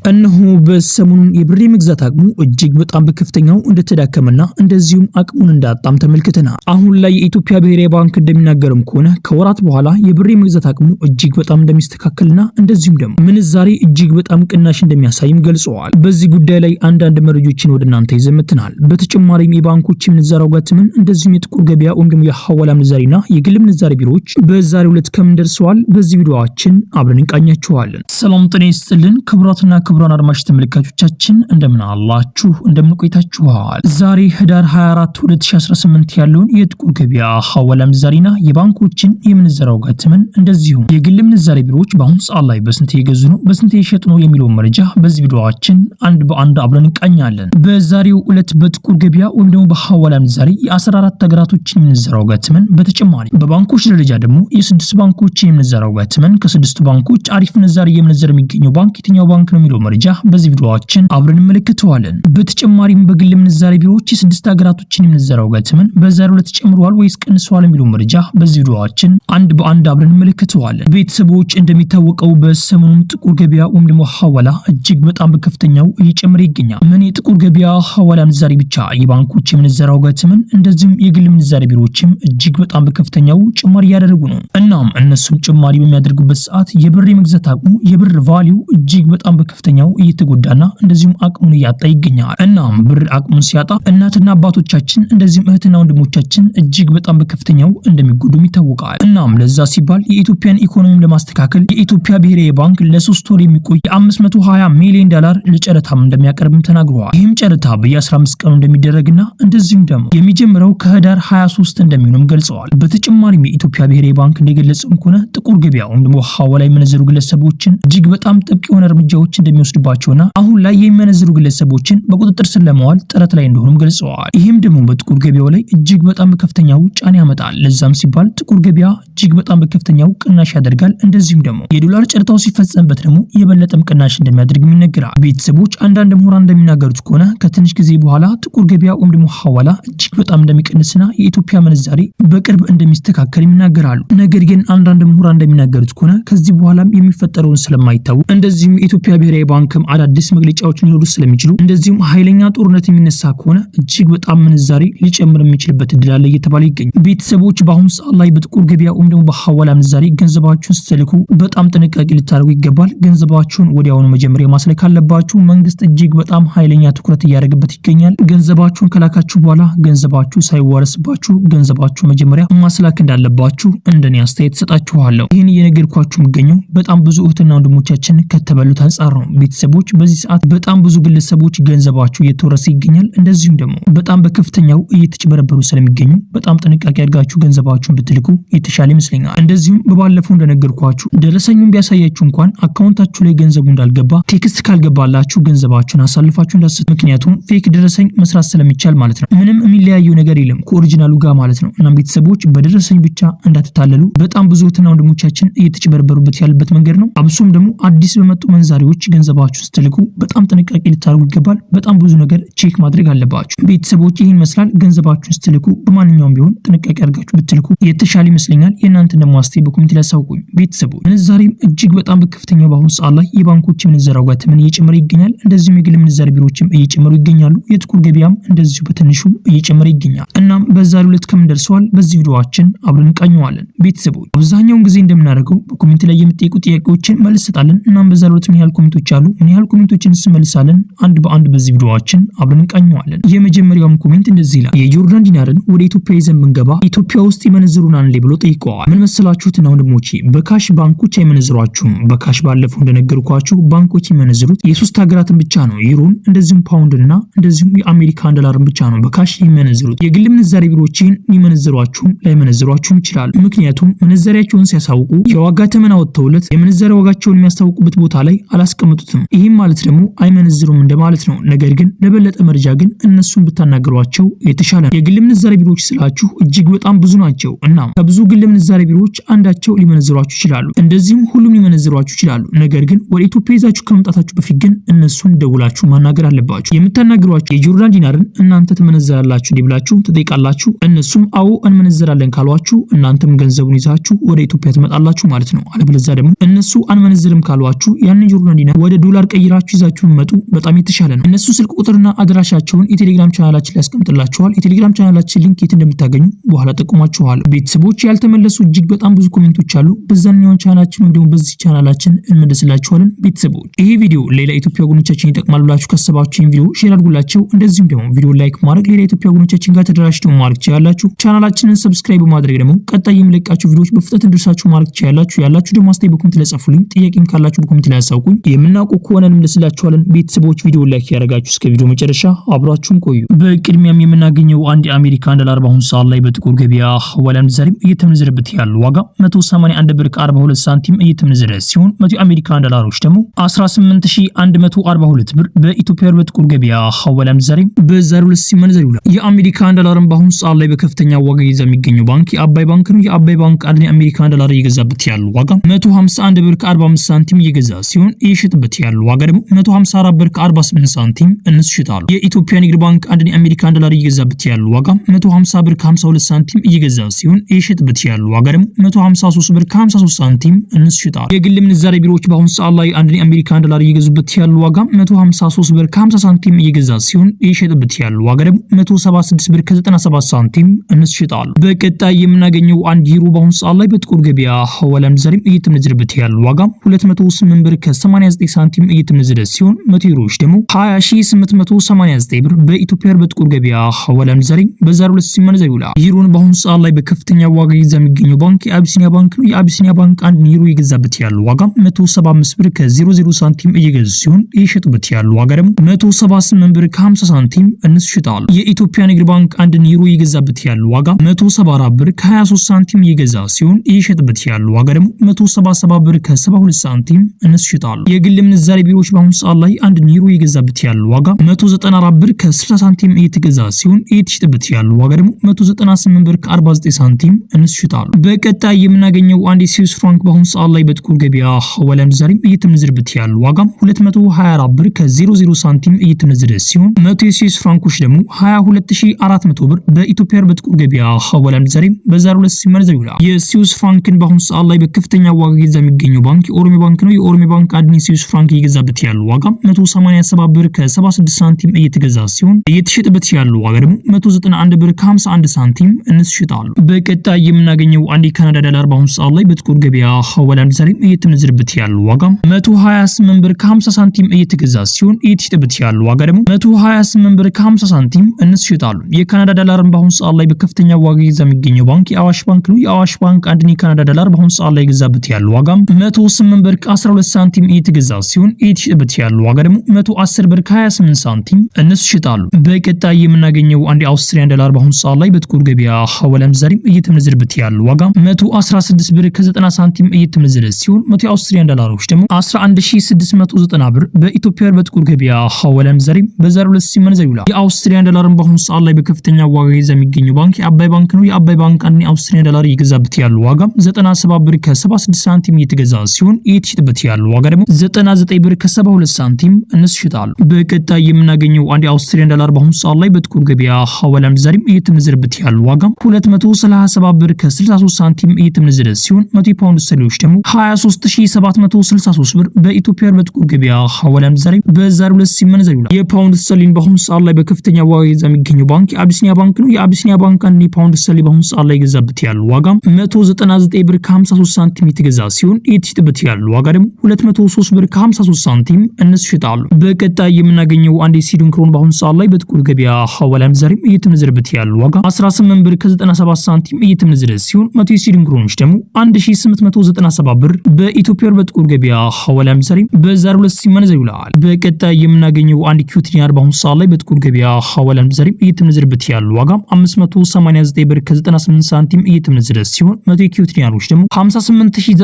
እነሆ በሰሞኑን የብር የመግዛት አቅሙ እጅግ በጣም በከፍተኛው እንደተዳከመና እንደዚሁም አቅሙን እንዳጣም ተመልክተናል። አሁን ላይ የኢትዮጵያ ብሔራዊ ባንክ እንደሚናገርም ከሆነ ከወራት በኋላ የብር የመግዛት አቅሙ እጅግ በጣም እንደሚስተካከልና እንደዚሁም ደግሞ ምንዛሬ እጅግ በጣም ቅናሽ እንደሚያሳይም ገልጸዋል። በዚህ ጉዳይ ላይ አንዳንድ መረጃዎችን ወደ እናንተ ይዘምትናል። በተጨማሪም የባንኮች የምንዛሬ ዋጋትምን እንደዚሁም የጥቁር ገበያ ወይም ደግሞ የሐዋላ ምንዛሬና የግል ምንዛሬ ቢሮዎች በዛሬው ዕለት ከምን ደርሰዋል በዚህ ቪዲዮአችን አብረን እንቃኛቸዋለን። ሰላም ጤና ይስጥልን ክቡራትና ክቡራን አድማጭ ተመልካቾቻችን እንደምን አላችሁ እንደምን ቆይታችኋል? ዛሬ ህዳር 24 2018 ያለውን የጥቁር ገበያ ሐዋላ ምንዛሬና የባንኮችን የምንዛሬ ዋጋትምን እንደዚሁም የግል ምንዛሬ ቢሮዎች በአሁኑ ሰዓት ላይ በስንት እየገዙ ነው በስንት እየሸጡ ነው የሚለው መረጃ በዚህ ቪዲዮአችን አንድ በአንድ አብረን እንቃኛለን። በዛሬው ዕለት በጥቁር ገበያ ወይም ደግሞ በሐዋላ ምንዛሬ የ14 ሀገራቶችን የምንዛሬ ዋጋትምን በተጨማሪ በባንኮች ደረጃ ደግሞ የ6 ባንኮችን የምንዛሬ ዋጋትምን ከ6 ባንኮች አሪፍ ምንዛሬ እየመነዘረ የሚገኘው ባንክ የትኛው ባንክ ነው የሚለው መረጃ በዚህ ቪዲዮአችን አብረን እንመለከተዋለን። በተጨማሪም በግል ምንዛሬ ቢሮዎች የ6 ሀገራቶችን የምንዛሬ ዋጋትምን በዛሬው ዕለት ጨምሯል ወይስ ቀንሷል የሚለው መረጃ በዚህ ቪዲዮአችን አንድ በአንድ አብረን እንመለከተዋለን። ቤተሰቦች እንደሚታወቀው በሰሞኑን ጥቁር ገበያ ወይም ደግሞ ሐዋላ እጅግ በጣም በከፍተኛው እየጨመረ ይገኛል። ምን የጥቁር ገበያ ሐዋላ ምንዛሬ ብቻ የባንኮች የምንዛሬ ዋጋትምን እንደዚሁም የግል ምንዛሬ ቢሮዎችም እጅግ በጣም በከፍተኛው ጭማሪ እያደረጉ ነው። እናም እነሱም ጭማሪ በሚያደርጉበት ሰዓት የብር የመግዛት አቅሙ የብር ቫልዩ እጅግ በጣም በከፍተኛው እየተጎዳና እንደዚሁም አቅሙን እያጣ ይገኛል። እናም ብር አቅሙን ሲያጣ እናትና አባቶቻችን እንደዚሁም እህትና ወንድሞቻችን እጅግ በጣም በከፍተኛው እንደሚጎዱም ይታወቃል። እናም ለዛ ሲባል የኢትዮጵያን ኢኮኖሚን ለማስተካከል የኢትዮጵያ ብሔራዊ ባንክ ለ3 ወር የሚቆይ የ520 ሚሊዮን ዶላር ለጨረታም እንደሚያቀርብም ተናግሯል። ይህም ጨረታ በየ15 ቀኑ እንደሚደረግና እንደዚሁም ደግሞ የሚጀምረው ከህዳር 23 እንደሚሆንም ገልጸዋል። በተጨማሪም የኢትዮጵያ ብሔራዊ ባንክ እንደገለጸው ከሆነ ጥቁር ገበያ ወይም ደግሞ ሐዋላ የመነዘሩ ግለሰቦችን እጅግ በጣም ጥብቅ የሆነ እርምጃዎች እንደሚወስድባቸውና አሁን ላይ የሚመነዝሩ ግለሰቦችን በቁጥጥር ስር ለማዋል ጥረት ላይ እንደሆኑም ገልጸዋል። ይህም ደግሞ በጥቁር ገበያው ላይ እጅግ በጣም በከፍተኛው ጫና ያመጣል። ለዛም ሲባል ጥቁር ገበያ እጅግ በጣም በከፍተኛው ቅናሽ ያደርጋል። እንደዚሁም ደግሞ የዶላር ጨረታው ሲፈጸምበት ደግሞ የበለጠም ቅናሽ እንደሚያደርግም ይነገራል። ቤተሰቦች አንዳንድ ምሁራን እንደሚናገሩት ከሆነ ከትንሽ ጊዜ በኋላ ጥቁር ገበያ ወይም ደግሞ ሐዋላ እጅግ በጣም እንደሚቀንስና የኢትዮጵያ ምንዛሬ በቅርብ እንደሚስተካከል ይናገራሉ። ነገር ግን አንዳንድ ምሁራን እንደሚናገሩት ከሆነ ከዚህ በኋላም የሚፈጠረውን ስለማይታወቅ እንደዚሁም የኢትዮጵያ ብሔራዊ ባንክም አዳዲስ መግለጫዎችን ሊወዱ ስለሚችሉ እንደዚሁም ኃይለኛ ጦርነት የሚነሳ ከሆነ እጅግ በጣም ምንዛሬ ሊጨምር የሚችልበት እድል አለ እየተባለ ይገኛል። ቤተሰቦች በአሁኑ ሰዓት ላይ በጥቁር ገበያ ወይም ደግሞ በሐዋላ ምንዛሬ ገንዘባችሁን ስትልኩ በጣም ጥንቃቄ ልታደርጉ ይገባል። ገንዘባችሁን ወዲያውኑ መጀመሪያ ማስለክ አለባችሁ። መንግስት እጅግ በጣም ኃይለኛ ትኩረት እያደረገበት ይገኛል። ገንዘባችሁን ከላካችሁ በኋላ ገንዘባችሁ ሳይዋረስባችሁ ገንዘባችሁ መጀመሪያ ማስላክ እንዳለባችሁ እንደኔ አስተያየት ሰጣችኋለሁ። ይህን እየነገርኳችሁ የሚገኘው በጣም ብዙ እህትና ወንድሞቻችን ከተበሉት አንጻር ነው። ቤተሰቦች በዚህ ሰዓት በጣም ብዙ ግለሰቦች ገንዘባቸው እየተወረሰ ይገኛል። እንደዚሁም ደግሞ በጣም በከፍተኛው እየተጭበረበሩ ስለሚገኙ በጣም ጥንቃቄ አድርጋችሁ ገንዘባችሁን ብትልኩ የተሻለ ይመስለኛል። እንደዚሁም በባለፈው እንደነገርኳችሁ ደረሰኙን ቢያሳያችሁ እንኳን አካውንታችሁ ላይ ገንዘቡ እንዳልገባ ቴክስት ካልገባላችሁ ገንዘባችሁን አሳልፋችሁ እንዳትሰጡ። ምክንያቱም ፌክ ደረሰኝ መስራት ስለሚቻል ማለት ነው። ምንም የሚለያየው ነገር የለም ከኦሪጂናሉ ጋር ማለት ነው። እና ቤተሰቦች በደረሰኝ ብቻ እንዳትታለሉ። በጣም ብዙ እህትና ወንድሞቻችን እየተጭበረበሩበት ያለበት መንገድ ነው። አብሶም ደግሞ አዲስ በመጡ መንዛሪዎች ገንዘባችሁ ስትልኩ በጣም ጥንቃቄ ልታደርጉ ይገባል። በጣም ብዙ ነገር ቼክ ማድረግ አለባችሁ። ቤተሰቦች ይህን ይመስላል። ገንዘባችሁን ስትልኩ በማንኛውም ቢሆን ጥንቃቄ አድርጋችሁ ብትልኩ የተሻለ ይመስለኛል። የእናንተን ደግሞ አስተያየት በኮሜንት ላይ አሳውቁኝ። ቤተሰቦች ምንዛሬም እጅግ በጣም በከፍተኛው በአሁኑ ሰዓት ላይ የባንኮች ምንዛሬ ዋጋትም እየጨመረ ይገኛል። እንደዚሁም የግል ምንዛሬ ቢሮዎችም እየጨመሩ ይገኛሉ። የጥቁር ገበያም እንደዚሁ በትንሹ እየጨመረ ይገኛል። እናም በዛሬው ዕለት ከምን ደርሰዋል በዚህ ቪዲዮአችን አብረን እንቃኘዋለን። ቤተሰቦች አብዛኛውን ጊዜ እንደምናደርገው በኮሜንት ላይ የምትጠይቁ ጥያቄዎችን መልስ ሰጣለን። እናም በዛሬው ዕለት ምን ያህል ኮሜንቶች አሉ ምን ያህል ኮሜንቶችን እንመልሳለን አንድ በአንድ በዚህ ቪዲዮአችን አብረን እንቃኘዋለን። የመጀመሪያውም ኮሜንት እንደዚህ ይላል። የጆርዳን ዲናርን ወደ ኢትዮጵያ ይዘን ብንገባ ኢትዮጵያ ውስጥ ይመነዝሩናል ብሎ ጠይቀዋል። ምን መሰላችሁትና ወንድሞቼ በካሽ ባንኮች አይመነዝሯችሁም። በካሽ ባለፈው እንደነገርኳችሁ ባንኮች የሚመነዝሩት የሶስት ሀገራትን ብቻ ነው። ዩሮን እንደዚሁም ፓውንድና እንደዚሁም የአሜሪካን ዶላርን ብቻ ነው በካሽ የሚመነዝሩት። የግል ምንዛሬ ቢሮዎችን ይመነዝሯችሁም ላይመነዝሯችሁም ይችላል። ምክንያቱም ምንዛሬያቸውን ሲያሳውቁ የዋጋ ተመን አወጥተውለት የምንዛሬ ዋጋቸውን የሚያስታውቁበት ቦታ ላይ አላስቀምጡትም። ይህም ማለት ደግሞ አይመነዝሩም እንደማለት ነው። ነገር ግን ለበለጠ መረጃ ግን እነሱን ብታናገሯቸው የተሻለ ነው። የግል ምንዛሬ ቢሮዎች ስላችሁ እጅግ በጣም ብዙ ናቸው እና ከብዙ ግል ምንዛሬ ቢሮዎች አንዳቸው ሊመነዝሯችሁ ይችላሉ። እንደዚህም ሁሉም ሊመነዝሯችሁ ይችላሉ። ነገር ግን ወደ ኢትዮጵያ ይዛችሁ ከመምጣታችሁ በፊት ግን እነሱን ደውላችሁ ማናገር አለባችሁ። የምታናገሯቸው የጆርዳን ዲናርን እናንተ ትመነዘራላችሁ ብላችሁ ትጠይቃላችሁ። እነሱም አዎ እንመነዘራለን ካሏችሁ እናንተም ገንዘቡን ይዛችሁ ወደ ኢትዮጵያ ትመጣላችሁ ማለት ነው። አለበለዚያ ደግሞ እነሱ አንመነዝርም ካሏችሁ ያንን ጆርዳን ዲናር ወደ ዶላር ቀይራ ቀይራችሁ ይዛችሁ መጡ በጣም የተሻለ ነው። እነሱ ስልክ ቁጥርና አድራሻቸውን የቴሌግራም ቻናላችን ላይ ያስቀምጥላችኋል። የቴሌግራም ቻናላችን ሊንክ የት እንደምታገኙ በኋላ ጠቁማችኋል። ቤተሰቦች ያልተመለሱ እጅግ በጣም ብዙ ኮሜንቶች አሉ። በዛኛው ቻናላችን ወይ ደግሞ በዚህ ቻናላችን እንመልስላችኋለን። ቤተሰቦች ይሄ ቪዲዮ ሌላ ኢትዮጵያ ወገኖቻችን ይጠቅማል ብላችሁ ካሰባችሁ ይሄን ቪዲዮ ሼር አድርጉላቸው። እንደዚሁም ደግሞ ቪዲዮ ላይክ ማድረግ ሌላ ኢትዮጵያ ወገኖቻችን ጋር ተደራጅተው ማድረግ ትችላላችሁ። ቻናላችንን ሰብስክራይብ በማድረግ ደግሞ ቀጣይ የሚለቃችሁ ቪዲዮዎች በፍጥነት እንድርሳችሁ ማድረግ ትችላላችሁ። ያላችሁ ደግሞ አስተያየት በኮሜንት ላይ ጻፉልኝ። ጥያቄም ካላችሁ በኮሜንት ላይ አሳውቁኝ። የምናውቁ ከሆነ እንመልስላችኋለን። ቤተሰቦች ቪዲዮ ላይክ ያደርጋችሁ እስከ ቪዲዮ መጨረሻ አብራችሁን ቆዩ። በቅድሚያም የምናገኘው አንድ የአሜሪካን ዶላር በአሁኑ ሰዓት ላይ በጥቁር ገበያ ወለም ዛሬም እየተመነዘረበት ያለው ዋጋ 181 ብር ከ42 ሳንቲም እየተመነዘረ ሲሆን 100 የአሜሪካን ዶላሮች ደግሞ 18142 ብር በኢትዮጵያ ብር በጥቁር ገበያ ወለም ዛሬም በዛሬው ዕለት ሲመነዘር ይውላል። የአሜሪካን ዶላርን በአሁኑ ሰዓት ላይ በከፍተኛ ዋጋ ይዛ የሚገኘው ባንክ የአባይ ባንክ ነው። የአባይ ባንክ አንድ የአሜሪካን ዶላር እየገዛበት ያለው ዋጋ 151 ብር ከ45 ሳንቲም እየገዛ ሲሆን እየሸጠበት ያለው ዋጋ ደግሞ 154 ብር ከ48 ሳንቲም እነሱ ይሸጣሉ። የኢትዮጵያ ንግድ ባንክ አንድ የአሜሪካን ዶላር እየገዛበት ያለው ዋጋ 150 ብር ከ52 ሳንቲም እየገዛ ሲሆን እየሸጠበት ያለው ዋጋ ደግሞ 153 ብር ከ53 ሳንቲም እነሱ ይሸጣሉ። የግል ምንዛሬ ቢሮዎች በአሁኑ ሰዓት ላይ አንድ የአሜሪካን ዶላር እየገዙበት ያለው ዋጋ 153 ብር ከ50 ሳንቲም እየገዛ ሲሆን እየሸጠበት ያለው ዋጋ ደግሞ 176 ብር ከ97 ሳንቲም እነሱ ይሸጣሉ። በቀጣይ የምናገኘው አንድ ዩሮ በአሁኑ ሰዓት ላይ በጥቁር ገበያ ወለም ዛሬም እየተመነዘረበት ያለው ዋጋ 208 ብር ከ89 ሳንቲም እየተመነዘረ ሲሆን 100 ዩሮዎች ደግሞ 20889 ብር በኢትዮጵያ በጥቁር ገበያ ወለም ዛሬም በዛሬው ዕለት ሲመነዘር ይውላል። ዩሮን በአሁኑ ሰዓት ላይ በከፍተኛ ዋጋ ይዛ የሚገኘው ባንክ የአቢሲኒያ ባንክ ነው። የአቢሲኒያ ባንክ አንድ ዩሮ የገዛበት ያለው ዋጋ 175 ብር ከ00 ሳንቲም እየገዙ ሲሆን እየሸጡበት ያለው ዋጋ ደግሞ 178 ብር ከ50 ሳንቲም እነሱ ይሸጣሉ። የኢትዮጵያ ንግድ ባንክ አንድ ዩሮ የገዛበት ያለው ዋጋ 174 ብር ከ23 ሳንቲም እየገዛ ሲሆን እየሸጡበት ያለው ዋጋ ደግሞ 177 ብር ከ72 ሳንቲም እነሱ ይሸጣሉ። የግል ምንዛሬ ቢሮዎች በአሁኑ ሰዓት ላይ አንድ ዩሮ የገዛበት ያለው ዋጋ 194 ብር ከ60 ሳንቲም እየተገዛ ሲሆን እየተሸጠበት ያለው ዋጋ ደግሞ 198 ብር ከ49 ሳንቲም እነሱ ይሸጣሉ። በቀጣይ የምናገኘው አንድ የስዊስ ፍራንክ በአሁኑ ሰዓት ላይ በጥቁር ገበያ ወለም ዛሬም እየተመነዘረበት ያለው ዋጋ 224 ብር ከ00 ሳንቲም እየተመነዘረ ሲሆን 100 የስዊስ ፍራንኮች ደግሞ 22400 ብር በኢትዮጵያ በጥቁር ገበያ ወለም ዛሬም በዛሬው ዕለት ሲመነዘር ይውላል። የስዊስ ፍራንክን በአሁኑ ሰዓት ላይ በከፍተኛ ዋጋ ይዛ የሚገኘው ባንክ የኦሮሚያ ባንክ ነው። የኦሮሚያ ባንክ አንድ የስዊስ ፍራንክ እየገዛበት ያለው ዋጋ 187 ብር ከ76 ሳንቲም እየተገዛ ሲሆን እየተሸጠበት ያለው ዋጋ ደግሞ 191 ብር ከ51 ሳንቲም እነሱ ይሸጣሉ። በቀጣይ የምናገኘው አንድ የካናዳ ዶላር በአሁኑ ሰዓት ላይ በጥቁር ገበያ ወለም ዛሬም እየተመነዘረበት ያለው ዋጋ 128 ብር ከ50 ሳንቲም እየተገዛ ሲሆን እየተሸጠበት ያለው ዋጋ ደግሞ 128 ብር ከ50 ሳንቲም እነሱ ይሸጣሉ። የካናዳ ዶላርን በአሁኑ ሰዓት ላይ በከፍተኛ ዋጋ ይዛ የሚገኘው ባንክ የአዋሽ ባንክ ነው። የአዋሽ ባንክ አንድ የካናዳ ዶላር በአሁኑ ሰዓት ላይ የገዛበት ያለው ዋጋ 108 ብር ከ12 ሳንቲም እየተገዛ ሲሆን እየተሸጠበት ያለው ዋጋ ደግሞ 110 ብር ከ28 ሳንቲም እነሱ ይሸጣሉ። በቀጣይ የምናገኘው አንድ የአውስትሪያን ዶላር በአሁኑ ሰዓት ላይ በጥቁር ገበያ ወለም ዛሬም እየተመነዘረበት ያለው ዋጋ 116 ብር ከ90 ሳንቲም እየተመነዘረ ሲሆን 100 የአውስትሪያን ዶላሮች ደግሞ 11690 ብር በኢትዮጵያ በጥቁር ገበያ ወለም ዛሬም በዛሬው ዕለት ሲመነዘር ይውላል። የአውስትሪያን ዶላርን በአሁኑ ሰዓት ላይ በከፍተኛ ዋጋ ይዛ የሚገኘው ባንክ የአባይ ባንክ ነው። የአባይ ባንክ አንድ የአውስትሪያን ዶላር እየገዛበት ያለው ዋጋ 97 ብር ከ76 ሳንቲም እየተገዛ ሲሆን እየተሸጠበት ያለው ዋጋ ደግሞ 99 ብር ከ72 ሳንቲም እነሱ ይሸጣሉ። በቀጣይ የምናገኘው አንድ የአውስትሪያን ዶላር በአሁኑ ሰዓት ላይ በጥቁር ገበያ ወለም ዛሬም እየተመነዘረበት ያለው ዋጋ 237 ብር ከ63 ሳንቲም እየተመነዘረ ሲሆን 100 ፓውንድ ስተርሊንግ ደግሞ 23763 ብር በኢትዮጵያ በጥቁር ገበያ ወለም ዛሬም በዛሬው ዕለት ሲመነዘር ይውላል። የፓውንድ ስተርሊንግ በአሁኑ ሰዓት ላይ በከፍተኛ ዋጋ ይዛ የሚገኘው ባንክ የአቢሲኒያ ባንክ ነው። የአቢሲኒያ ባንክ አንድ ፓውንድ ስተርሊንግ በአሁኑ ሰዓት ላይ የገዛበት ያለው ዋጋ 199 ብር ከ53 ሳንቲም የተገዛ ሲሆን እየተሸጠበት ያለው ዋጋ ደግሞ 203 ብር ከ53 ሳንቲም እነሱ ይሸጣሉ። በቀጣይ የምናገኘው አንድ የስዊድን ክሮን በአሁኑ ሰዓት ላይ በጥቁር ገበያ ወለም ዛሬም እየተመነዘረበት ያለው ዋጋ 18 ብር ከ97 ሳንቲም እየተመነዘረ ሲሆን 100 የስዊድን ክሮኖች ደግሞ 1897 ብር በኢትዮጵያ በጥቁር ገበያ ወለም ዛሬም በዛሬው ዕለት ሲመነዘር ይውላል። በቀጣይ የምናገኘው አንድ ኪዩቲኒያር በአሁኑ ሰዓት ላይ በጥቁር ገበያ ወለም ዛሬም እየተመነዘረበት ያለው ዋጋ 589 ብር ከ98 ሳንቲም እየተመነዘረ ሲሆን 100 ኪዩቲኒያሮች ደግሞ 58998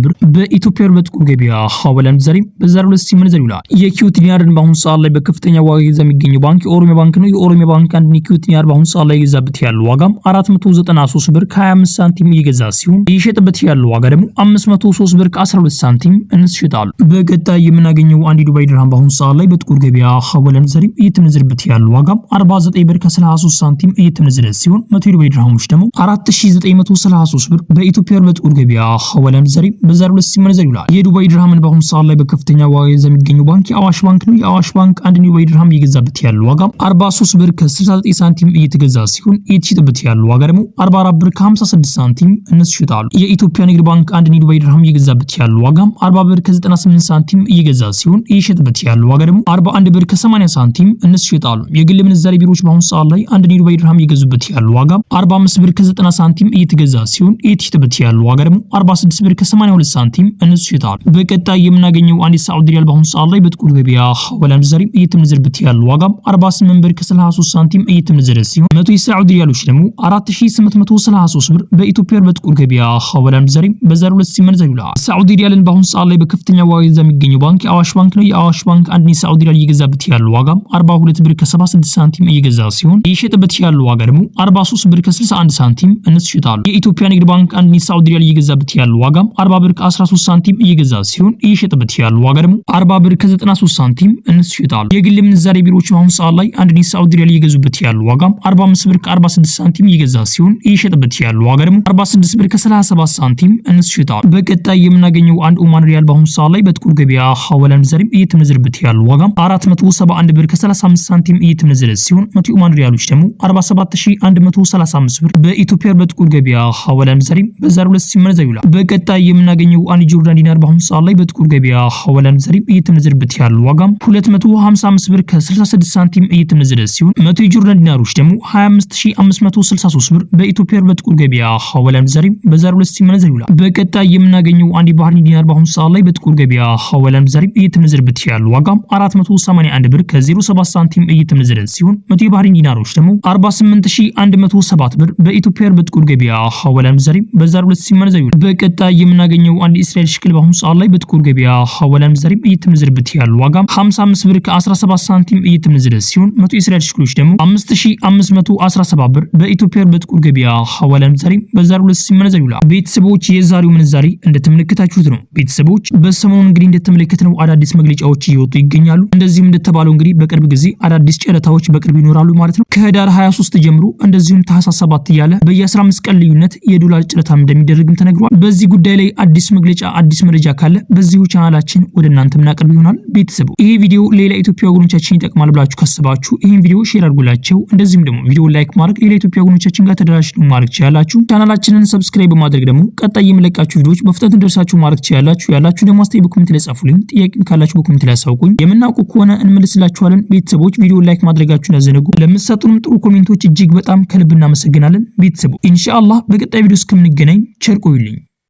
ብር በኢትዮጵያ በጥቁር ገበያ ወለም ዛሬም በዛሬው ዕለት ሲመነዘር ይውላል። የኪዩቲኒያርን በአሁኑ ሰዓት ላይ በከፍተኛ ዋጋ ይዛ የሚገኘው ባንክ የኦሮሚያ ባንክ ነው። የኦሮሚያ ባንክ አንድ ኪዩቲኒያር በአሁኑ ሰዓት ላይ የገዛበት ያለው ዋጋ 493 ብር ከ25 ሳንቲም እየገዛ ሲሆን እየሸጠበት ያለው ዋጋ ደግሞ 503 ብር ከ12 ሳንቲም እነሱ ይሸጣሉ። በቀጣይ የምናገኘው አንድ ዱባይ ድርሃም በአሁኑ ሰዓት ላይ በጥቁር ገበያ ወለም ዛሬም እየተመነዘረበት ያለው ዋጋ 49 ብር ከ33 ሳንቲም እየተመነዘረ ሲሆን 100 ዱባይ ድርሃሞች ደግሞ 4933 ብር በኢትዮጵያ በጥቁር ገበያ ወለም ዛሬም በዛሬው ዕለት ሲመነዘር ይውላል። የዱባይ ድርሃምን በአሁኑ ሰዓት ላይ በከፍተኛ በከፍተኛ ዋጋ የሚገኘው ባንክ የአዋሽ ባንክ ነው። የአዋሽ ባንክ አንድ ዱባይ ድርሃም እየገዛበት ያለው ዋጋ 43 ብር ከ69 ሳንቲም እየተገዛ ሲሆን እየተሸጠበት ያለው ዋጋ ደግሞ 44 ብር ከ56 ሳንቲም እነሱ ይሸጣሉ። የኢትዮጵያ ንግድ ባንክ አንድ ዱባይ ድርሃም እየገዛበት ያለው ዋጋ 40 ብር ከ98 ሳንቲም እየገዛ ሲሆን እየሸጠበት ያለው ዋጋ ደግሞ 41 ብር ከ80 ሳንቲም እነሱ ይሸጣሉ። የግል ምንዛሬ ቢሮዎች በአሁኑ ሰዓት ላይ አንድ ዱባይ ድርሃም እየገዙበት ያለው ዋጋ 45 ብር ከ90 ሳንቲም እየተገዛ ሲሆን እየተሸጠበት ያለው ዋጋ ደግሞ 46 ብር ከ82 ሳንቲም እነሱ ይሸጣሉ። በቀጣይ የምናገኘው አንድ ሳዑዲ ሪያል በአሁኑ ሰዓት ላይ በጥቁር ገበያ ሐዋላ ምንዛሬ እየተመነዘረበት ያለው ዋጋ 48 ብር ከ33 ሳንቲም እየተመነዘረ ሲሆን 100 የሳዑዲ ሪያሎች ደግሞ 4833 ብር በኢትዮጵያ በጥቁር ገበያ ሐዋላ ምንዛሬ በዛሬው ዕለት ሲመነዘር ይውላል። ሳዑዲ ሪያልን በአሁኑ ሰዓት ላይ በከፍተኛ ዋጋ የሚገኘው ባንክ የአዋሽ ባንክ ነው። የአዋሽ ባንክ አንድ ሳዑዲ ሪያል እየገዛበት ያለው ዋጋ 42 ብር ከ76 ሳንቲም እየገዛ ሲሆን እየሸጠበት ያለው ዋጋ ደግሞ 43 ብር ከ61 ሳንቲም እነሱ ይሸጣሉ። የኢትዮጵያ ንግድ ባንክ አንድ ሳዑዲ ሪያል እየገዛበት ያለው ዋጋ 40 ብር ከ13 ሳንቲም እየገዛ ሲሆን እየሸጠበት ያለው ዋጋ ደግሞ 40 ብር ከ93 ሳንቲም እነሱ ይሸጣሉ። የግል ምንዛሬ ቢሮዎች በአሁኑ ሰዓት ላይ አንድ ሳዑዲ ሪያል እየገዙበት ያለው ዋጋ 45 ብር ከ46 ሳንቲም እየገዛ ሲሆን እየሸጠበት ያለው ዋጋ ደግሞ 46 ብር ከ37 ሳንቲም እነሱ ይሸጣሉ። በቀጣይ የምናገኘው አንድ ኦማን ሪያል በአሁኑ ሰዓት ላይ በጥቁር ገበያ ሐዋላ ምንዛሬ እየተመነዘረበት ያለው ዋጋ 471 ብር ከ35 ሳንቲም እየተመነዘረ ሲሆን 100 ኦማን ሪያሎች ደግሞ 47135 ብር በኢትዮጵያ በጥቁር ገበያ ሐዋላ ምንዛሬ በዛሬው ዕለት ሲመነዘር ይውላል። በቀጣይ የምናገኘው አንድ ጆርዳን ዲናር በአሁኑ ሰዓት ላይ በጥቁር ገበያ ሐዋላ ምንዛሬ እየተመነዘረበት ያለው ዋጋ 255 ብር ከ66 ሳንቲም እየተመነዘረ ሲሆን 100 የጆርዳን ዲናሮች ደግሞ 25563 ብር በኢትዮጵያ በጥቁር ገበያ ሐዋላ ምንዛሬ በዛሬው ዕለት ሲመነዘር ይውላል። በቀጣይ የምናገኘው አንድ ባህሪን ዲናር በአሁኑ ሰዓት ላይ በጥቁር ገበያ ሐዋላ ምንዛሬ እየተመነዘረበት ያለው ዋጋ 481 ብር ከ07 ሳንቲም እየተመነዘረ ሲሆን 100 የባህሪን ዲናሮች ደግሞ 48107 ብር በኢትዮጵያ በጥቁር ገበያ ሐዋላ ምንዛሬ በዛሬው ዕለት ሲመነዘር ይውላል። በቀጣይ የምናገኘው አንድ እስራኤል ሽክል በአሁኑ ሰዓት ላይ በጥቁር ገበያ ሐዋላ ምንዛሬ እየተመነዘረበት ያለው ዋጋ 55 ብር ከ17 ሳንቲም እየተመነዘረ ሲሆን 100 የእስራኤል ሽክሎች ደግሞ 5517 ብር በኢትዮጵያ በጥቁር ገበያ ሐዋላ ምንዛሬ በዛሬው ዕለት ሲመነዘር ይውላል። ቤተሰቦች የዛሬው ምንዛሬ እንደተመለከታችሁት ነው። ቤተሰቦች በሰሞኑ እንግዲህ እንደተመለከትነው አዳዲስ መግለጫዎች እየወጡ ይገኛሉ። እንደዚሁም እንደተባለው እንግዲህ በቅርብ ጊዜ አዳዲስ ጨረታዎች በቅርብ ይኖራሉ ማለት ነው። ከህዳር 23 ጀምሮ እንደዚሁም ታህሳስ 7 እያለ በየ15 ቀን ልዩነት የዶላር ጨረታም እንደሚደረግም ተነግሯል። በዚህ ጉዳይ ላይ አዲስ መግለጫ አዲስ መረጃ ካለ በዚሁ ቻናላችን ወደ እናንተ ምናቀርብ ይሆናል። ቤተሰቦች ይሄ ቪዲዮ ሌላ ኢትዮጵያ ወገኖቻችን ይጠቅማል ብላችሁ ካሰባችሁ ይሄን ቪዲዮ ሼር አድርጉላቸው። እንደዚሁም ደግሞ ቪዲዮ ላይክ ማድረግ ሌላ ኢትዮጵያ ወገኖቻችን ጋር ተደራሽ ነው ማድረግ ትችላላችሁ። ቻናላችንን ሰብስክራይብ በማድረግ ደግሞ ቀጣይ የምለቃችሁ ቪዲዮዎች በፍጥነት እንደርሳችሁ ማድረግ ትችላላችሁ። ያላችሁ ደግሞ አስተያየት በኮሜንት ላይ ጻፉልኝ። ጥያቄም ካላችሁ በኮሜንት ላይ አሳውቁኝ። የምናውቁ ከሆነ እንመልስላችኋለን። ቤተሰቦች ቪዲዮ ላይክ ማድረጋችሁን ያዘነጉ። ለምትሰጡንም ጥሩ ኮሜንቶች እጅግ በጣም ከልብ እናመሰግናለን። ቤተሰቦች ኢንሻአላህ በቀጣይ ቪዲዮ እስከምንገናኝ ቸር ቆዩልኝ።